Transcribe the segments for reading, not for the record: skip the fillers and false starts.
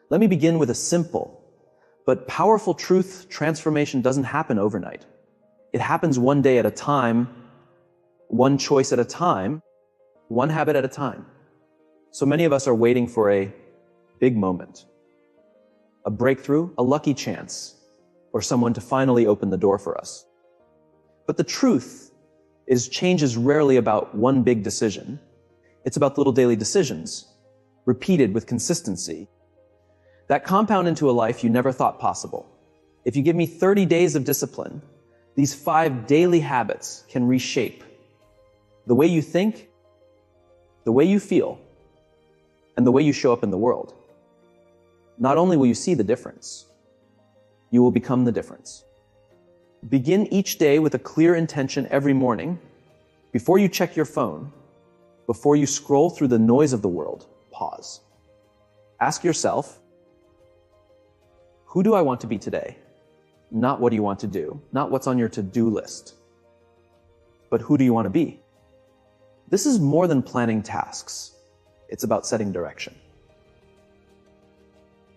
Let me begin with a simple but powerful truth. Transformation doesn't happen overnight. It happens one day at a time, one choice at a time, one habit at a time. So many of us are waiting for a big moment, a breakthrough, a lucky chance, or someone to finally open the door for us. But the truth is, change is rarely about one big decision. It's about little daily decisions, repeated with consistency, that compound into a life you never thought possible. If you give me 30 days of discipline, these 5 daily habits can reshape the way you think, the way you feel, and the way you show up in the world. Not only will you see the difference, you will become the difference. Begin each day with a clear intention every morning. Before you check your phone, before you scroll through the noise of the world, pause. Ask yourself, who do I want to be today? Not what do you want to do, not what's on your to-do list, but who do you want to be? This is more than planning tasks. It's about setting direction.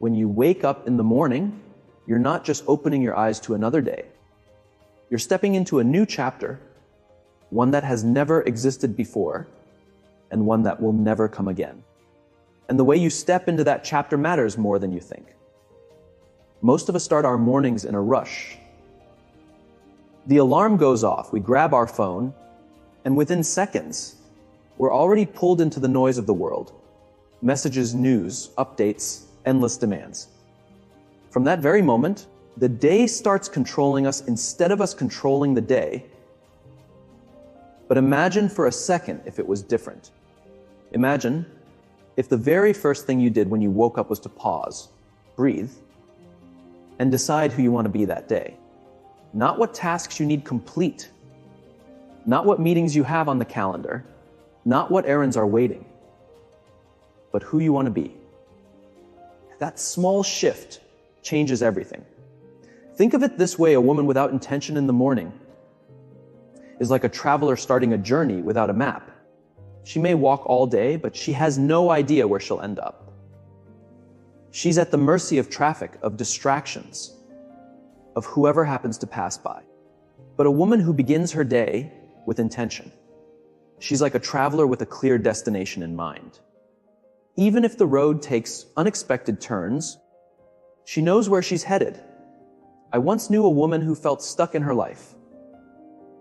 When you wake up in the morning, you're not just opening your eyes to another day. You're stepping into a new chapter, one that has never existed before, and one that will never come again. And the way you step into that chapter matters more than you think. Most of us start our mornings in a rush. The alarm goes off, we grab our phone, and within seconds, we're already pulled into the noise of the world. Messages, news, updates, endless demands. From that very moment, the day starts controlling us instead of us controlling the day. But imagine for a second if it was different. Imagine if the very first thing you did when you woke up was to pause, breathe, and decide who you want to be that day. Not what tasks you need complete, not what meetings you have on the calendar, not what errands are waiting, but who you want to be. That small shift changes everything. Think of it this way: a woman without intention in the morning is like a traveler starting a journey without a map. She may walk all day, but she has no idea where she'll end up. She's at the mercy of traffic, of distractions, of whoever happens to pass by. But a woman who begins her day with intention, she's like a traveler with a clear destination in mind. Even if the road takes unexpected turns, she knows where she's headed. I once knew a woman who felt stuck in her life.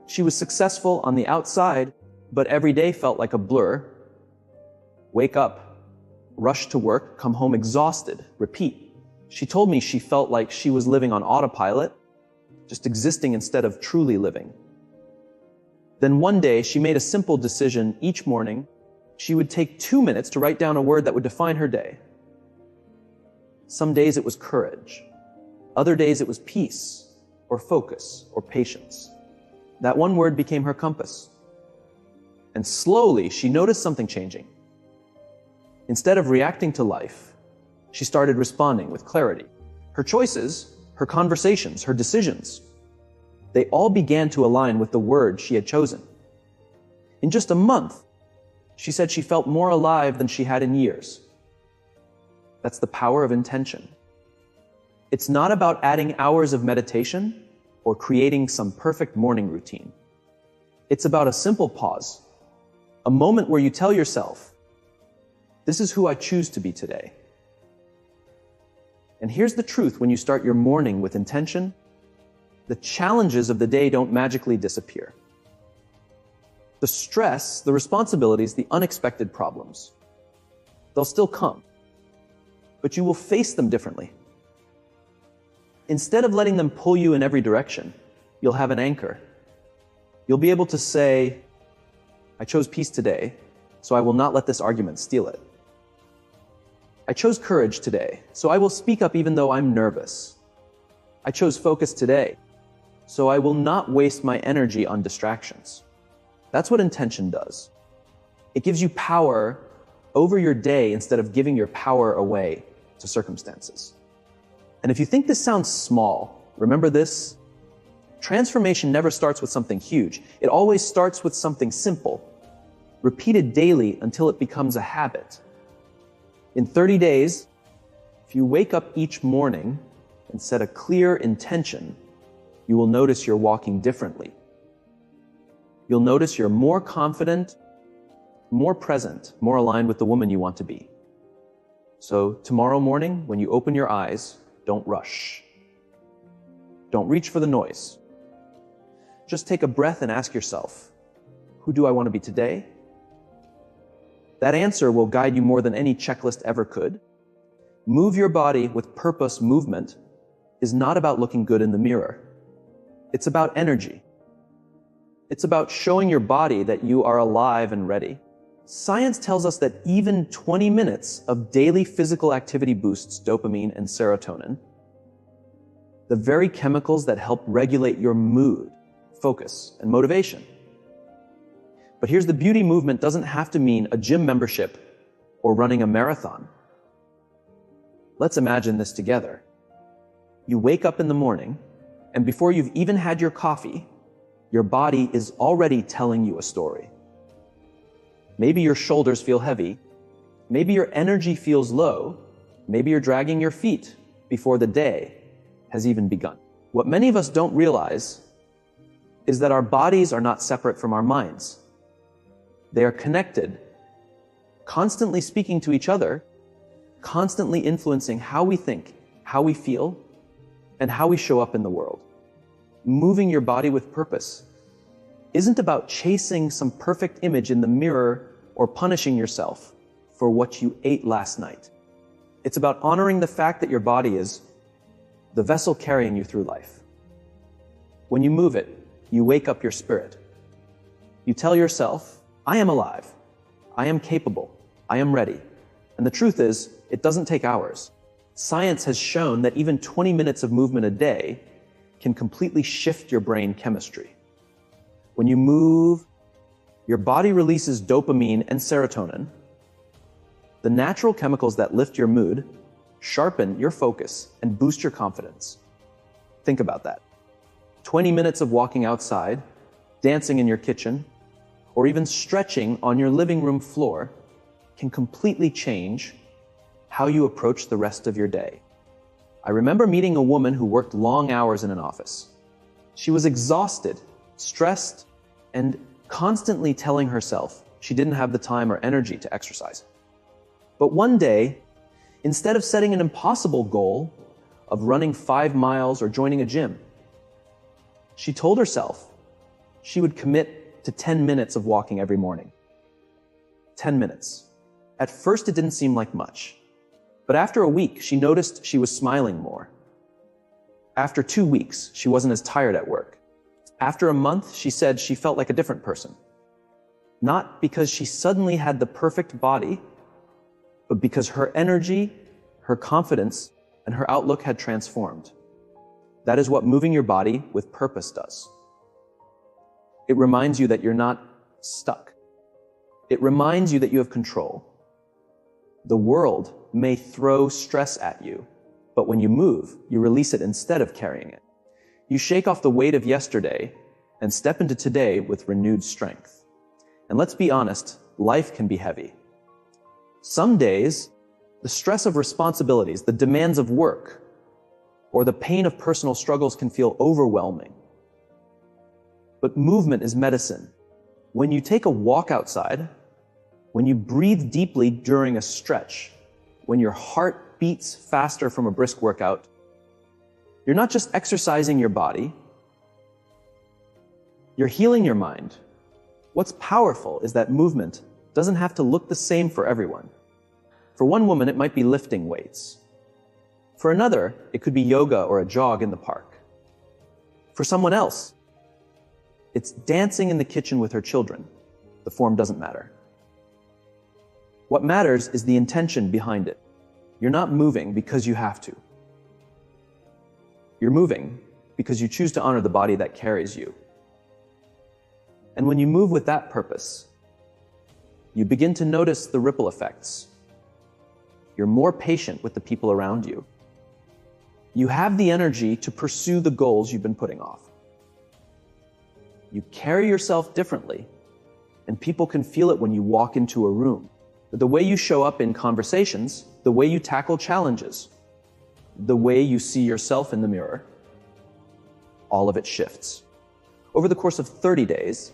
She was successful on the outside, but every day felt like a blur. Wake up, rush to work, come home exhausted, repeat. She told me she felt like she was living on autopilot, just existing instead of truly living. Then one day, she made a simple decision. Each morning, she would take 2 minutes to write down a word that would define her day. Some days it was courage. Other days it was peace, or focus, or patience. That one word became her compass. And slowly, she noticed something changing. Instead of reacting to life, she started responding with clarity. Her choices, her conversations, her decisions, they all began to align with the word she had chosen. In just a month, she said she felt more alive than she had in years. That's the power of intention. It's not about adding hours of meditation or creating some perfect morning routine. It's about a simple pause, a moment where you tell yourself, this is who I choose to be today. And here's the truth: when you start your morning with intention, the challenges of the day don't magically disappear. The stress, the responsibilities, the unexpected problems, they'll still come, but you will face them differently. Instead of letting them pull you in every direction, you'll have an anchor. You'll be able to say, I chose peace today, so I will not let this argument steal it. I chose courage today, so I will speak up even though I'm nervous. I chose focus today, so I will not waste my energy on distractions. That's what intention does. It gives you power over your day instead of giving your power away to circumstances. And if you think this sounds small, remember this: transformation never starts with something huge. It always starts with something simple, repeated daily until it becomes a habit. In 30 days, If you wake up each morning and set a clear intention, you will notice you're walking differently. You'll notice you're more confident, more present, more aligned with the woman you want to be. So tomorrow morning, when you open your eyes, don't rush. Don't reach for the noise. Just take a breath and ask yourself, who do I want to be today? That answer will guide you more than any checklist ever could. Move your body with purpose. Movement is not about looking good in the mirror. It's about energy. It's about showing your body that you are alive and ready. Science tells us that even 20 minutes of daily physical activity boosts dopamine and serotonin, the very chemicals that help regulate your mood, focus, and motivation. But here's the beauty: movement doesn't have to mean a gym membership or running a marathon. Let's imagine this together. You wake up in the morning, and before you've even had your coffee, your body is already telling you a story. Maybe your shoulders feel heavy. Maybe your energy feels low. Maybe you're dragging your feet before the day has even begun. What many of us don't realize is that our bodies are not separate from our minds. They are connected, constantly speaking to each other, constantly influencing how we think, how we feel, and how we show up in the world. Moving your body with purpose isn't about chasing some perfect image in the mirror or punishing yourself for what you ate last night. It's about honoring the fact that your body is the vessel carrying you through life. When you move it, you wake up your spirit. You tell yourself, I am alive, I am capable, I am ready. And the truth is, it doesn't take hours. Science has shown that even 20 minutes of movement a day can completely shift your brain chemistry. When you move, your body releases dopamine and serotonin, the natural chemicals that lift your mood, sharpen your focus, and boost your confidence. Think about that. 20 minutes of walking outside, dancing in your kitchen, or even stretching on your living room floor can completely change how you approach the rest of your day. I remember meeting a woman who worked long hours in an office. She was exhausted, stressed, and constantly telling herself she didn't have the time or energy to exercise. But one day, instead of setting an impossible goal of running 5 miles or joining a gym, she told herself she would commit to 10 minutes of walking every morning. 10 minutes. At first, it didn't seem like much. But after a week, she noticed she was smiling more. After 2 weeks, she wasn't as tired at work. After a month, she said she felt like a different person. Not because she suddenly had the perfect body, but because her energy, her confidence, and her outlook had transformed. That is what moving your body with purpose does. It reminds you that you're not stuck. It reminds you that you have control. The world may throw stress at you, but when you move, you release it instead of carrying it. You shake off the weight of yesterday and step into today with renewed strength. And let's be honest, life can be heavy. Some days, the stress of responsibilities, the demands of work, or the pain of personal struggles can feel overwhelming. But movement is medicine. When you take a walk outside, when you breathe deeply during a stretch, when your heart beats faster from a brisk workout, you're not just exercising your body, you're healing your mind. What's powerful is that movement doesn't have to look the same for everyone. For one woman, it might be lifting weights. For another, it could be yoga or a jog in the park. For someone else, it's dancing in the kitchen with her children. The form doesn't matter. What matters is the intention behind it. You're not moving because you have to. You're moving because you choose to honor the body that carries you. And when you move with that purpose, you begin to notice the ripple effects. You're more patient with the people around you. You have the energy to pursue the goals you've been putting off. You carry yourself differently, and people can feel it when you walk into a room. The way you show up in conversations, the way you tackle challenges, the way you see yourself in the mirror, all of it shifts. Over the course of 30 days,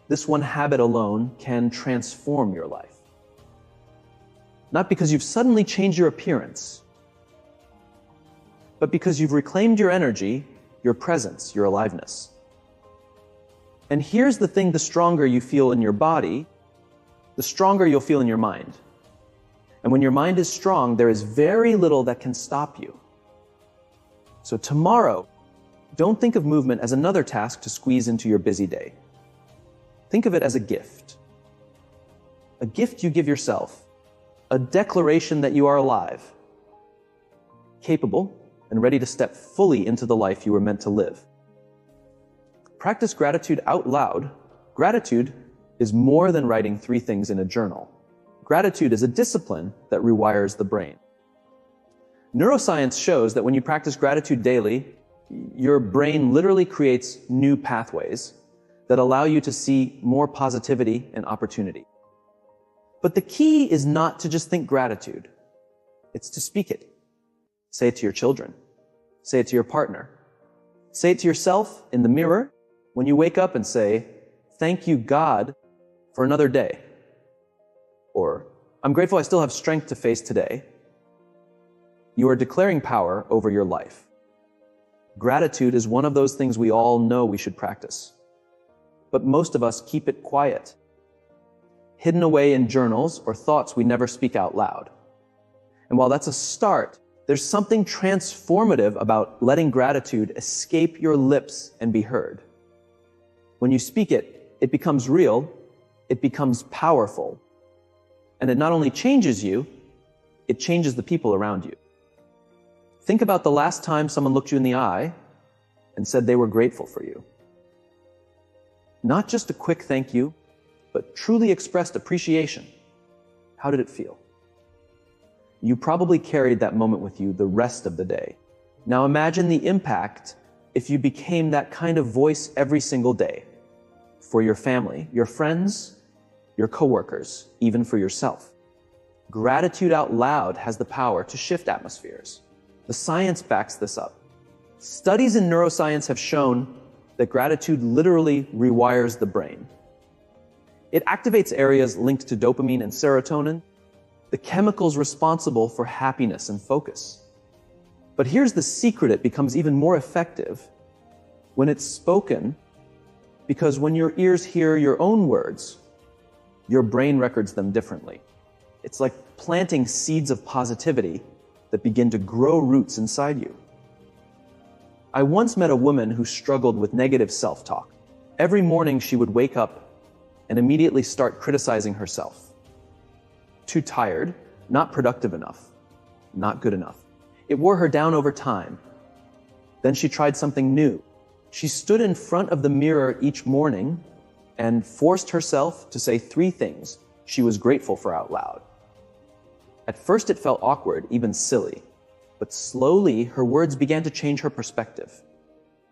this one habit alone can transform your life. Not because you've suddenly changed your appearance, but because you've reclaimed your energy, your presence, your aliveness. And here's the thing: the stronger you feel in your body, the stronger you'll feel in your mind. And when your mind is strong, there is very little that can stop you. So tomorrow, don't think of movement as another task to squeeze into your busy day. Think of it as a gift. A gift you give yourself, a declaration that you are alive, capable, and ready to step fully into the life you were meant to live. Practice gratitude out loud. Gratitude is more than writing 3 things in a journal. Gratitude is a discipline that rewires the brain. Neuroscience shows that when you practice gratitude daily, your brain literally creates new pathways that allow you to see more positivity and opportunity. But the key is not to just think gratitude. It's to speak it. Say it to your children. Say it to your partner. Say it to yourself in the mirror when you wake up and say, "Thank you, God, for another day." Or, "I'm grateful I still have strength to face today." You are declaring power over your life. Gratitude is one of those things we all know we should practice. But most of us keep it quiet, hidden away in journals or thoughts we never speak out loud. And while that's a start, there's something transformative about letting gratitude escape your lips and be heard. When you speak it, it becomes real, it becomes powerful, and it not only changes you, it changes the people around you. Think about the last time someone looked you in the eye and said they were grateful for you. Not just a quick thank you, but truly expressed appreciation. How did it feel? You probably carried that moment with you the rest of the day. Now imagine the impact if you became that kind of voice every single day. For your family, your friends, your coworkers, even for yourself. Gratitude out loud has the power to shift atmospheres. The science backs this up. Studies in neuroscience have shown that gratitude literally rewires the brain. It activates areas linked to dopamine and serotonin, the chemicals responsible for happiness and focus. But here's the secret: it becomes even more effective when it's spoken, because when your ears hear your own words, your brain records them differently. It's like planting seeds of positivity that begin to grow roots inside you. I once met a woman who struggled with negative self-talk. Every morning she would wake up and immediately start criticizing herself. Too tired, not productive enough, not good enough. It wore her down over time. Then she tried something new. She stood in front of the mirror each morning and forced herself to say 3 things she was grateful for out loud. At first it felt awkward, even silly, but slowly her words began to change her perspective.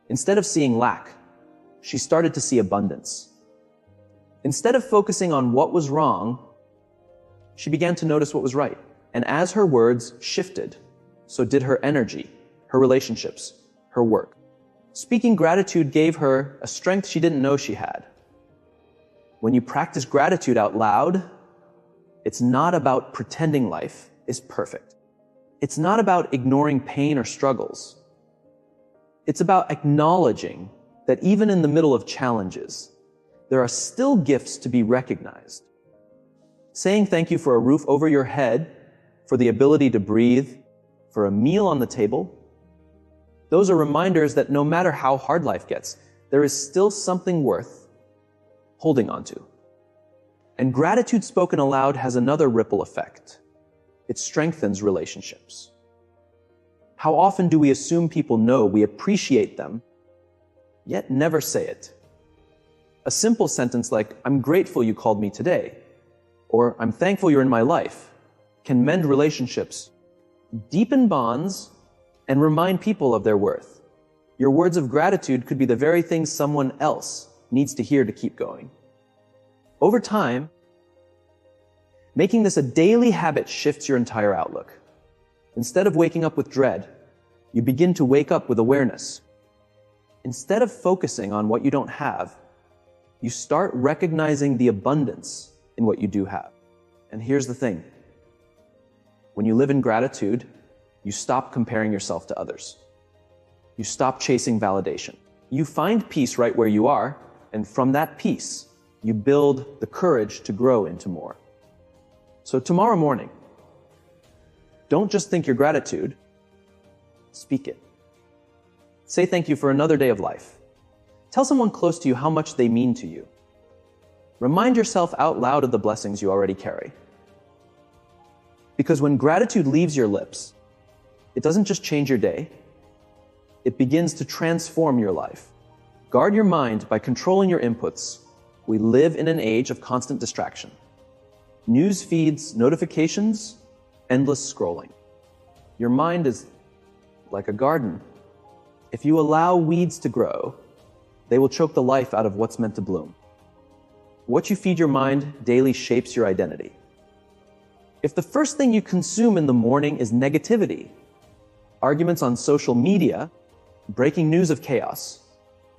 Instead of seeing lack, she started to see abundance. Instead of focusing on what was wrong, she began to notice what was right. And as her words shifted, so did her energy, her relationships, her work. Speaking gratitude gave her a strength she didn't know she had. When you practice gratitude out loud, it's not about pretending life is perfect. It's not about ignoring pain or struggles. It's about acknowledging that even in the middle of challenges, there are still gifts to be recognized. Saying thank you for a roof over your head, for the ability to breathe, for a meal on the table, those are reminders that no matter how hard life gets, there is still something worth holding on to. And gratitude spoken aloud has another ripple effect. It strengthens relationships. How often do we assume people know we appreciate them, yet never say it? A simple sentence like, "I'm grateful you called me today," or "I'm thankful you're in my life," can mend relationships, deepen bonds, and remind people of their worth. Your words of gratitude could be the very thing someone else needs to hear to keep going. Over time, making this a daily habit shifts your entire outlook. Instead of waking up with dread, You begin to wake up with awareness. Instead of focusing on what you don't have, you start recognizing the abundance in what you do have. And here's the thing. When you live in gratitude, you stop comparing yourself to others. You stop chasing validation. You find peace right where you are, and from that peace, you build the courage to grow into more. So tomorrow morning, don't just think your gratitude, speak it. Say thank you for another day of life. Tell someone close to you how much they mean to you. Remind yourself out loud of the blessings you already carry. Because when gratitude leaves your lips, it doesn't just change your day, it begins to transform your life. Guard your mind by controlling your inputs. We live in an age of constant distraction. News feeds, notifications, endless scrolling. Your mind is like a garden. If you allow weeds to grow, they will choke the life out of what's meant to bloom. What you feed your mind daily shapes your identity. If the first thing you consume in the morning is negativity, arguments on social media, breaking news of chaos,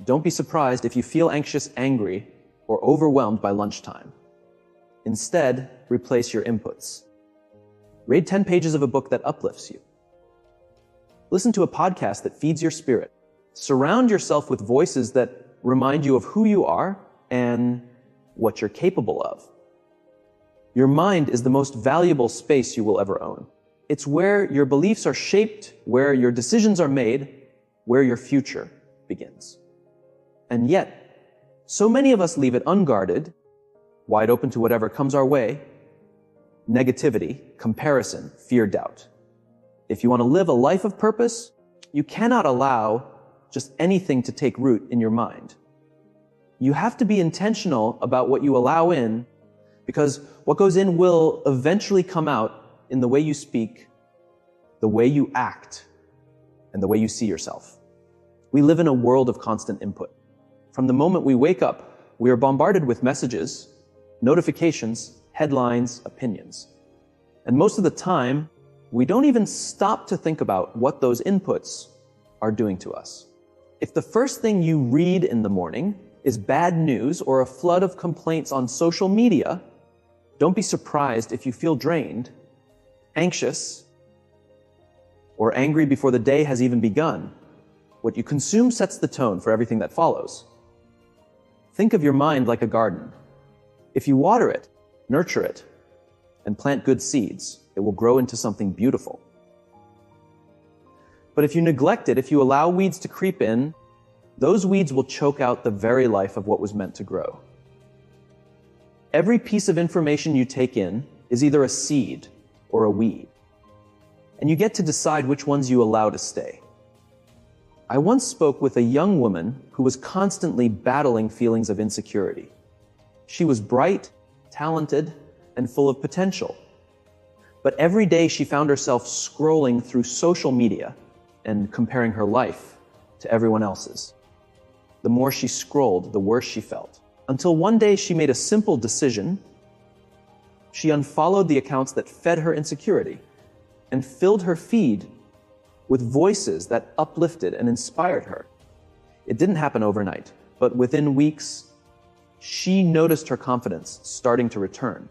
don't be surprised if you feel anxious, angry, or overwhelmed by lunchtime. Instead, replace your inputs. Read 10 pages of a book that uplifts you. Listen to a podcast that feeds your spirit. Surround yourself with voices that remind you of who you are and what you're capable of. Your mind is the most valuable space you will ever own. It's where your beliefs are shaped, where your decisions are made, where your future begins. And yet, so many of us leave it unguarded, wide open to whatever comes our way. Negativity, comparison, fear, doubt. If you want to live a life of purpose, you cannot allow just anything to take root in your mind. You have to be intentional about what you allow in, because what goes in will eventually come out in the way you speak, the way you act, and the way you see yourself. We live in a world of constant input. From the moment we wake up, we are bombarded with messages, notifications, headlines, opinions. And most of the time, we don't even stop to think about what those inputs are doing to us. If the first thing you read in the morning is bad news or a flood of complaints on social media, don't be surprised if you feel drained, anxious, or angry before the day has even begun. What you consume sets the tone for everything that follows. Think of your mind like a garden. If you water it, nurture it, and plant good seeds, it will grow into something beautiful. But if you neglect it, if you allow weeds to creep in, those weeds will choke out the very life of what was meant to grow. Every piece of information you take in is either a seed or a weed, and you get to decide which ones you allow to stay. I once spoke with a young woman who was constantly battling feelings of insecurity. She was bright, talented, and full of potential. But every day she found herself scrolling through social media and comparing her life to everyone else's. The more she scrolled, the worse she felt. Until one day she made a simple decision. She unfollowed the accounts that fed her insecurity and filled her feed with voices that uplifted and inspired her. It didn't happen overnight, but within weeks, she noticed her confidence starting to return.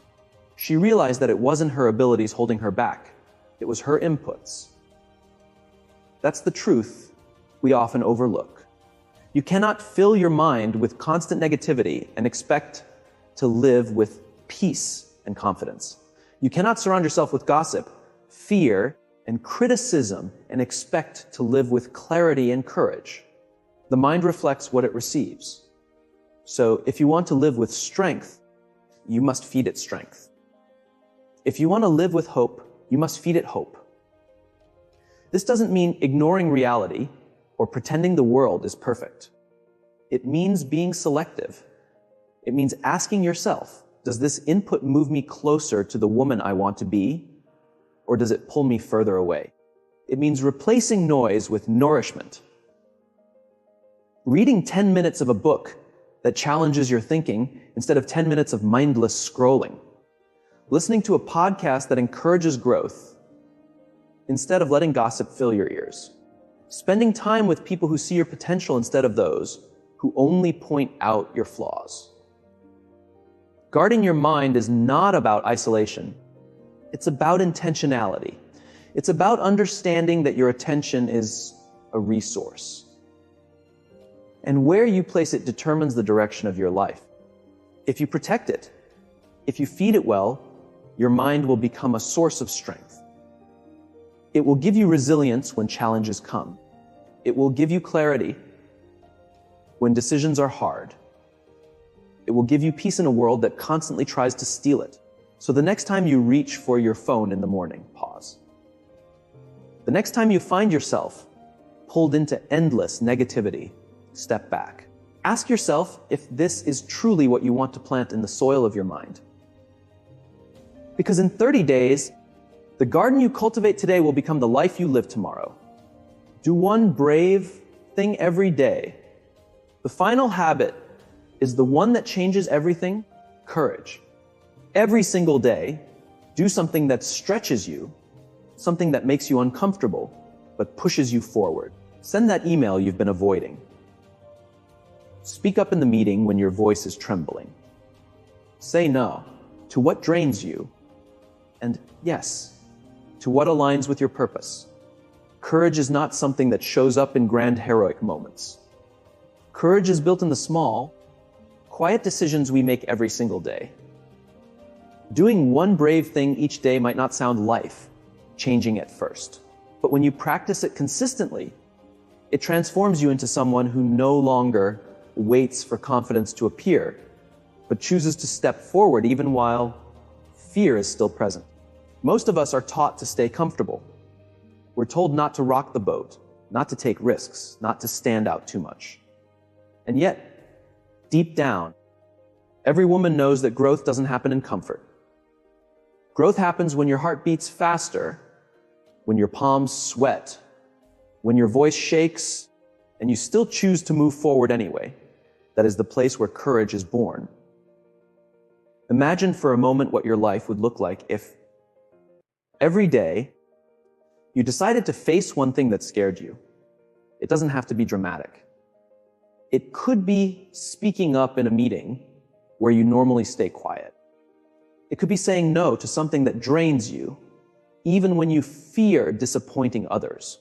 She realized that it wasn't her abilities holding her back. It was her inputs. That's the truth we often overlook. You cannot fill your mind with constant negativity and expect to live with peace and confidence. You cannot surround yourself with gossip, fear, and criticism and expect to live with clarity and courage. The mind reflects what it receives. So if you want to live with strength, you must feed it strength. If you want to live with hope, you must feed it hope. This doesn't mean ignoring reality or pretending the world is perfect. It means being selective. It means asking yourself, does this input move me closer to the woman I want to be, or does it pull me further away? It means replacing noise with nourishment. Reading 10 minutes of a book that challenges your thinking instead of 10 minutes of mindless scrolling. Listening to a podcast that encourages growth instead of letting gossip fill your ears. spending time with people who see your potential instead of those who only point out your flaws. Guarding your mind is not about isolation. It's about intentionality. It's about understanding that your attention is a resource. And where you place it determines the direction of your life. If you protect it, if you feed it well, your mind will become a source of strength. It will give you resilience when challenges come. It will give you clarity when decisions are hard. It will give you peace in a world that constantly tries to steal it. So the next time you reach for your phone in the morning, pause. The next time you find yourself pulled into endless negativity, step back. Ask yourself if this is truly what you want to plant in the soil of your mind. Because in 30 days, the garden you cultivate today will become the life you live tomorrow. Do one brave thing every day. The final habit is the one that changes everything: courage. Every single day, do something that stretches you, something that makes you uncomfortable, but pushes you forward. Send that email you've been avoiding. Speak up in the meeting when your voice is trembling. Say no to what drains you, and yes to what aligns with your purpose. Courage is not something that shows up in grand heroic moments. Courage is built in the small, quiet decisions we make every single day. Doing one brave thing each day might not sound life-changing at first, but when you practice it consistently, it transforms you into someone who no longer waits for confidence to appear, but chooses to step forward even while fear is still present. Most of us are taught to stay comfortable. We're told not to rock the boat, not to take risks, not to stand out too much. And yet, deep down, every woman knows that growth doesn't happen in comfort. Growth happens when your heart beats faster, when your palms sweat, when your voice shakes, and you still choose to move forward anyway. That is the place where courage is born. Imagine for a moment what your life would look like if every day you decided to face one thing that scared you. It doesn't have to be dramatic. It could be speaking up in a meeting where you normally stay quiet. It could be saying no to something that drains you, even when you fear disappointing others.